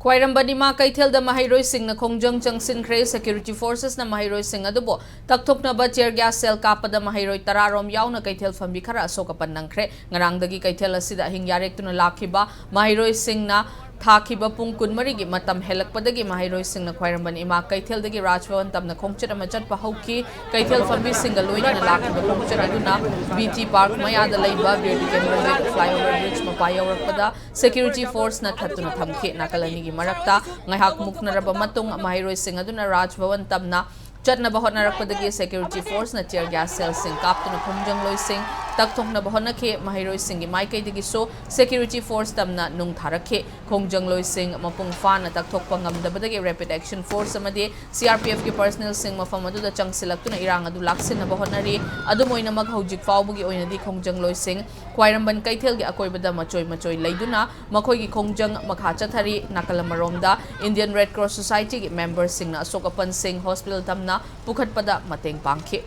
ख्वाइरंबनीमा कैथेल the महिरोई Singh खोंजंग चंगसिनख्रे security forces न महिरोई Singh अदुबो तकथोकनबा tier gas cell कापद महिरोई तरारोम याउना कैथेल फंबी खरा अशोकपन नंख्रे ngaraangdagi कैथेल असिदा हिंग यारेक्तुना लाखिबा महिरोई सिंह न थाखिबा पुंग कुनमरीगी मतम हेलकपदगी महिरोई सिंह न ख्वाइरंबनी इमा कैथेलदगी राजभवन तमना खोंगचट अमा चटपा हौकी कैथेल फंबी सिंह लोइना लाखिबा खोंगचट अदुना बीटी पार्क मयादा लैबा बीर कैमरेज फ्लाईओवर ब्रिज मपा यौरकपदा सिक्योरिटी फोर्स न थत्तुना थमखे नाकलनी मरक्ता ngayhak muknaraba matung mahiroi sing aduna rajbhavan tamna चटनब होटनरकपदगी सिक्योरिटी फोर्स न टियर गैस सेल सिंग कापतुना खुमजंग लोई सिंग तकथोकनब होनखे महिरोई सिंग माइकैदगी सो सिक्योरिटी फोर्स तमना नुंग थारखे खोंजंग लोई सिंग मपुंग फान तकथोकप ngamdabadagi रैपिड एक्शन फोर्स अमदे सीआरपीएफ की पर्सनल सिंग मफम अदुदा चंगसिलक्तुना इरांग अदु लाक्सिनब होनरी अदुमोइनमक हौजिक फावबगी ओइनदी खोंजंग लोई सिंग ख्वाइरंबन कैथेलगी अकोइबदा मचोय मचोय लैदुना मखोइगी खोंजंग मखा चथरी नाकलमरोमदा इंडियन रेड क्रॉस सोसाइटी की मेंबर सिंग अशोकपन सिंह हॉस्पिटल तमना पुखटपदा मतेंग पांखे